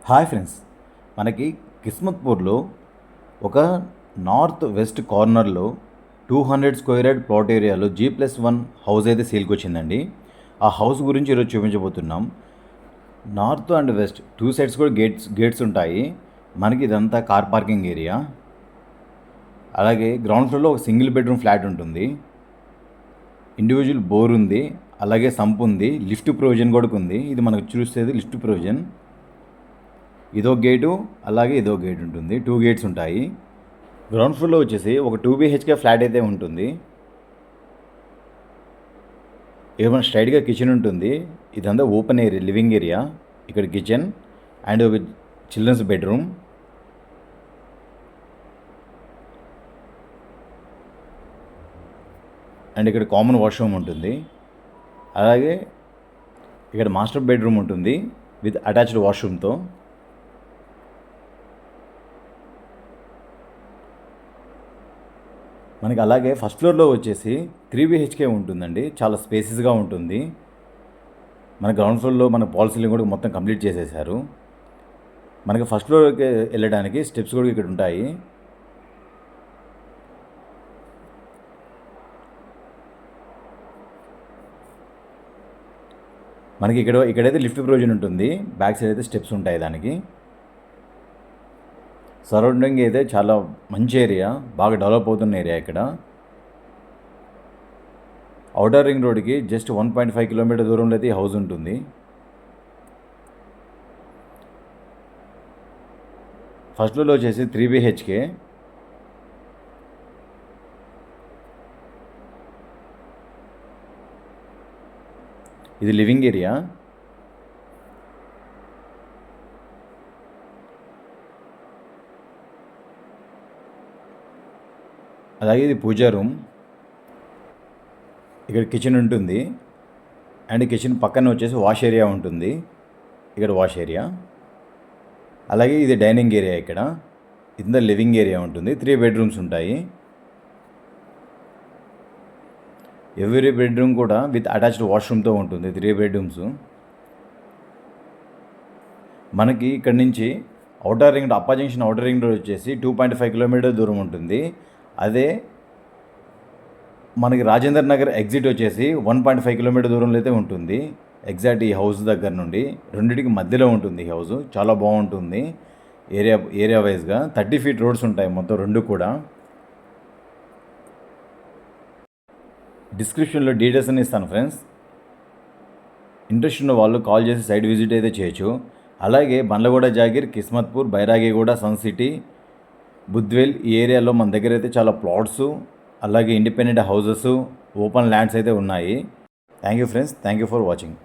Hi friends, మనకి కిస్మత్పూర్లో ఒక north west కార్నర్లో 200 స్క్వేర్ యార్డ్ ప్లాట్ ఏరియాలో G+1 హౌస్ అయితే సేల్కి వచ్చిందండి. ఆ హౌస్ గురించి ఈరోజు చూపించబోతున్నాం. North and west two sides కూడా గేట్స్ ఉంటాయి. మనకి ఇదంతా కార్ పార్కింగ్ ఏరియా. అలాగే గ్రౌండ్ ఫ్లోర్లో ఒక సింగిల్ బెడ్రూమ్ ఫ్లాట్ ఉంటుంది. ఇండివిజువల్ బోర్ ఉంది, అలాగే సంప్ ఉంది, లిఫ్ట్ ప్రొవిజన్ కూడా ఉంది. ఇది మనకు చూసేది లిఫ్ట్ ప్రొవిజన్. ఇదో గేటు, అలాగే ఇదో గేట్ ఉంటుంది. 2 గేట్స్ ఉంటాయి. గ్రౌండ్ ఫ్లోర్లో వచ్చేసి ఒక 2 BHK ఫ్లాట్ అయితే ఉంటుంది. ఏమైనా స్ట్రైట్గా కిచెన్ ఉంటుంది. ఇదంతా ఓపెన్ ఏరియా, లివింగ్ ఏరియా. ఇక్కడ కిచెన్ అండ్ ఒక చిల్డ్రన్స్ బెడ్రూమ్. అండ్ ఇక్కడ కామన్ వాష్రూమ్ ఉంటుంది. అలాగే ఇక్కడ మాస్టర్ బెడ్రూమ్ ఉంటుంది విత్ అటాచ్డ్ వాష్రూమ్తో. మనకి అలాగే ఫస్ట్ ఫ్లోర్లో వచ్చేసి 3 BHK ఉంటుందండి. చాలా స్పేసెస్గా ఉంటుంది. మన గ్రౌండ్ ఫ్లోర్లో మన పాల్ సీలింగ్ కూడా మొత్తం కంప్లీట్ చేసేసారు. మనకి ఫస్ట్ ఫ్లోర్కి వెళ్ళడానికి స్టెప్స్ కూడా ఇక్కడ ఉంటాయి. మనకి ఇక్కడైతే లిఫ్ట్ ప్రొవిజన్ ఉంటుంది. బ్యాక్ సైడ్ అయితే స్టెప్స్ ఉంటాయి దానికి. సరౌండింగ్ అయితే చాలా మంచి ఏరియా, బాగా డెవలప్ అవుతున్న ఏరియా. ఇక్కడ ఔటర్ రింగ్ రోడ్కి జస్ట్ 1.5 కిలోమీటర్ దూరంలో అయితే ఈ హౌస్ ఉంటుంది. ఫస్ట్ ఫ్లోర్లో వచ్చేసి 3 BHK. ఇది లివింగ్ ఏరియా. అలాగే ఇది పూజా రూమ్. ఇక్కడ కిచెన్ ఉంటుంది అండ్ కిచెన్ పక్కన వచ్చేసి వాష్ ఏరియా ఉంటుంది. ఇక్కడ వాష్ ఏరియా. అలాగే ఇది డైనింగ్ ఏరియా. ఇక్కడ ఇంత లివింగ్ ఏరియా ఉంటుంది. 3 బెడ్రూమ్స్ ఉంటాయి. ఎవ్రీ బెడ్రూమ్ కూడా విత్ అటాచ్డ్ వాష్రూమ్తో ఉంటుంది. 3 బెడ్రూమ్స్. మనకి ఇక్కడ నుంచి ఔటర్ రింగ్ రోడ్, అప్పా జంక్షన్ ఔటర్ రింగ్ రోడ్ వచ్చేసి 2.5 కిలోమీటర్ దూరం ఉంటుంది. అదే మనకి రాజేందర్ నగర్ ఎగ్జిట్ వచ్చేసి 1.5 కిలోమీటర్ దూరంలో అయితే ఉంటుంది. ఎగ్జాక్ట్ ఈ హౌస్ దగ్గర నుండి రెండింటికి మధ్యలో ఉంటుంది ఈ హౌస్. చాలా బాగుంటుంది ఏరియా వైజ్గా. 30 feet రోడ్స్ ఉంటాయి మొత్తం రెండు కూడా. డిస్క్రిప్షన్లో డీటెయిల్స్ అని ఇస్తాను ఫ్రెండ్స్. ఇంట్రెస్ట్ ఉన్న వాళ్ళు కాల్ చేసి సైట్ విజిట్ అయితే చేయొచ్చు. అలాగే బండ్లగూడ, జాగీర్, కిస్మత్పూర్, బైరాగిగూడ, సన్ సిటీ, బుద్వేల్ ఈ ఏరియాలో మన దగ్గర అయితే చాలా ప్లాట్స్, అలాగే ఇండిపెండెంట్ హౌసెస్, ఓపెన్ ల్యాండ్స్ అయితే ఉన్నాయి. Thank you friends. Thank you for watching.